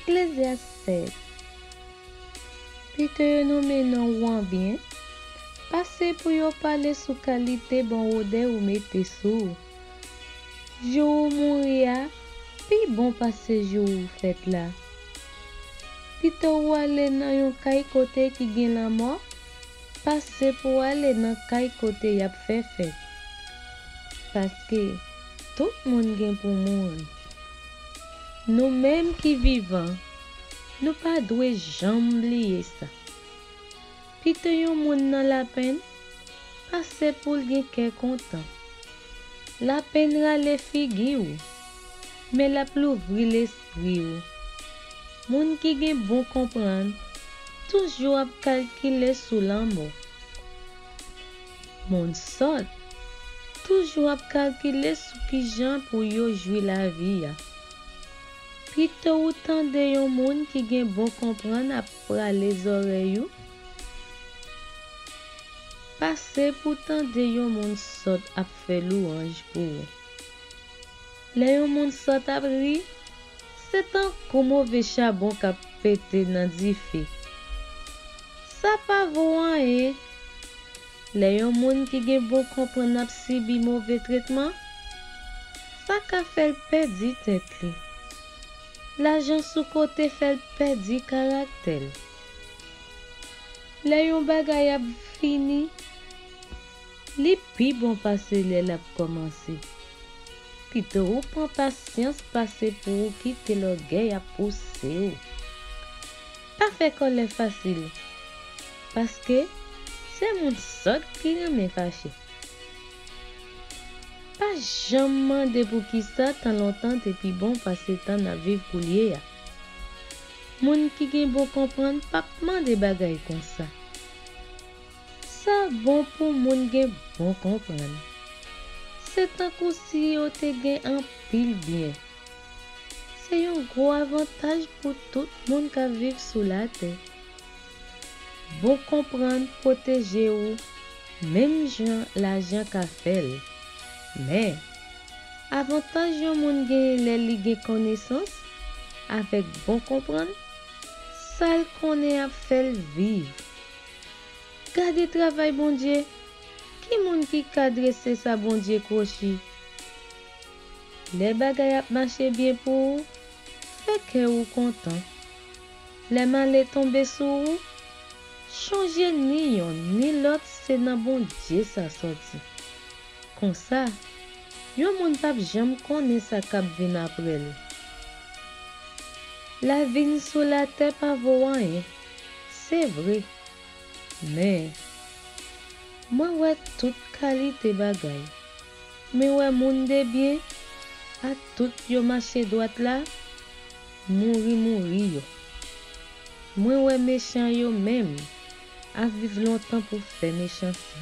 Ecclésiaste 7. Peter yo nommé nan ouan bien, passe pour yo parler sous qualité bon odeur ou mette sous. Jour mouria, pi bon passe jour fête là. Peter ou ale nan yon kay côté qui gen la mort, passe pour aller nan kay côté y a fait fête. Parce que tout monde gen pour mourir. Nous mêmes qui vivons, nous pas dwe jamais oublier ça. Peter yon moun nan la peine, passe pour gen kè content. La peine rale figi ou, mais la plouvri l'esprit ou. Moun qui gen bon comprendre, toujours ap calculer sous l'amour. Moun sot, toujours ap calculer sous qui jan pour yo jouir la vie ya. Peter ou tande yon moun qui gen bon comprendre ap prale les oreilles ou. Passe pour tande yon moun sot ap fait louange pour ou. Le yon moun sot ap ri, c'est un kou mauvais charbon k'ap pété nan di fè. Ça pa voan e. Le yon moun qui gen bon comprendre ap sibi mauvais traitement, ça ka fait perdre tête li. L'argent sous côté fait perdre caractère. Le yon bagay ap fini, li pi bon passe le l'a commencé. Peter ou prend patience passe pour quitter l'orgueil à pousser ou. Pas fait qu'on est facile. Parce que c'est mon sot qui reme fâché. Pas jamais de pour qui ça tant longtemps depuis bon passer temps à vivre pour lier. Moun qui gen bon comprendre pas demander bagay comme ça. Ça bon pour moun gen bon comprendre. C'est un coup si yo te gen un pile bien. C'est un gros avantage pour tout le monde qui vit sous la terre. Bon comprendre, protéger ou, même gens l'argent qu'a fait. Mais, avantage yon moun gen les li connaissance, avec bon comprendre, ça l connaît a fait vivre. Gardez travail bon Dieu. Qui moun qui ka dresse sa bon Dieu crochi? Les bagay ap marché bien pour ou, fait que ou content. Les malais tombe sous ou, changer ni yon ni l'autre, c'est nan bon Dieu ça sorti. Comme ça, yon moun pap jam connaît sa kap vin après li. La vie sous la terre pas vaut rien, c'est vrai. Mais moi ouais toute qualité bagay. Mais ouais moun de bien à tout yo marché droite là, mouri yo. Moi ouais méchant yo même à vivre longtemps pour faire méchanceté.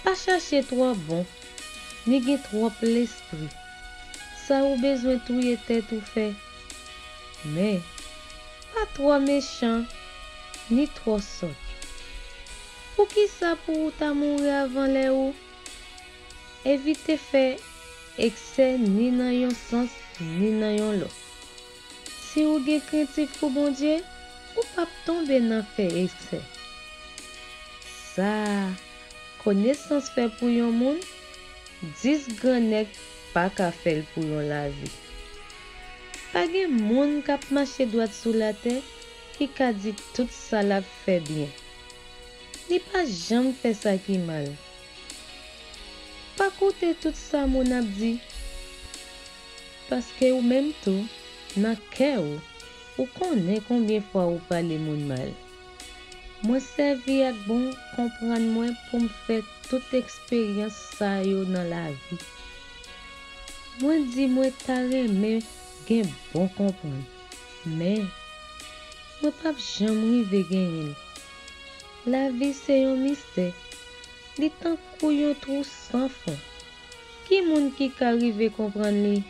Pas chercher trop bon, ni gen trop l'esprit. Ça ou besoin touyer tête ou fait. Mais pas trop méchant, ni trop sot. Pour qui ça pour ta mourir avant les ou? Évitez faire excès ni dans yon sens ni dans yon l'autre. Si ou gen craintif pour bon Dieu, ou pas tomber dans faire excès. Ça, connaissance fait pour yon moun, 10 grand nèg pas ka faire pour yon la vie. Pas gen moun k'ap marcher droit sous la terre qui ka dit tout ça la fait bien. Ni pas jamais fait ça qui mal. Pas coûter tout ça mon ap dit. Parce que ou même tout, dans cœur ou connaît combien fois ou parler moun mal. Moi servi ak bon comprendre moi pour me faire toute expérience ça yo dans la vie. Moi dis moi ta remè gen bon comprendre. Mais moi pas jamais rive gagner. La vie c'est un mystère. Li tan kou yon trou sans fond. Qui moun qui ka rive comprendre li?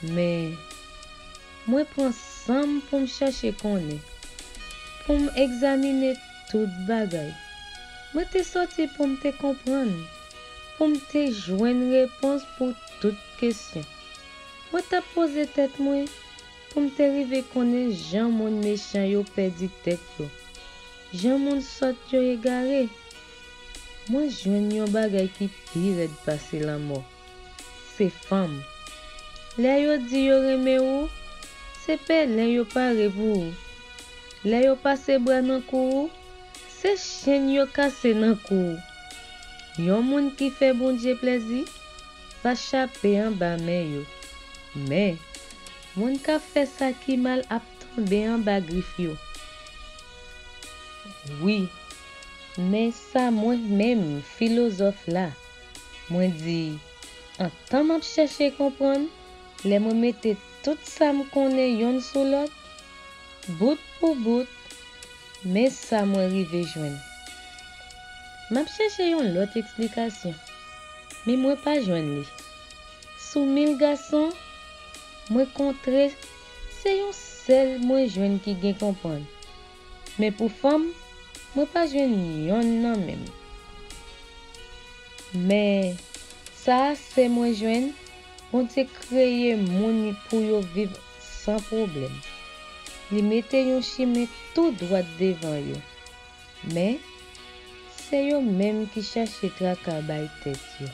Mais moi prends sam pour me chercher connaître. Pour m'examiner tout bagay. Moi te sorti pour me te comprendre. Pour me te joindre réponse pour toute question. Moi t'a posé tête moi, pour me arriver connaître Jean moun méchant yo perdu tête yo. Jean moun sot yo égaré. Moi joine yon bagay qui pire de passer la mort. C'est femme. Là yo dit yo reme ou, c'est pelin yo pare pour ou. Là yo passe bras nan kou, c'est chien yo cassé nan kou. Yon moun qui fait bon Dieu plaisir, va chaper en bas men yo. Mais moun ka fait ça qui mal ap tombe en bas griffe yo. Oui, mais ça moi-même philosophe là, moi dit, en temps m'a chercher comprendre, les moi mette tout ça me connaît yon sous l'autre, bout pour bout, mais ça moi rive joindre. M'a chercher yon l'autre explication, mais moi pas joindre li. Sous 1000 garçons, moi contre, c'est yon seul moi joindre qui gen comprendre. Mais pour femme, moi pas joindre yon nan même. Mais ça c'est moi joindre, on te créer moun pour yo vivre sans problème. Li mette yon chemin tout droit devant yo. Mais c'est yo même qui cherche tracas bay tête yo.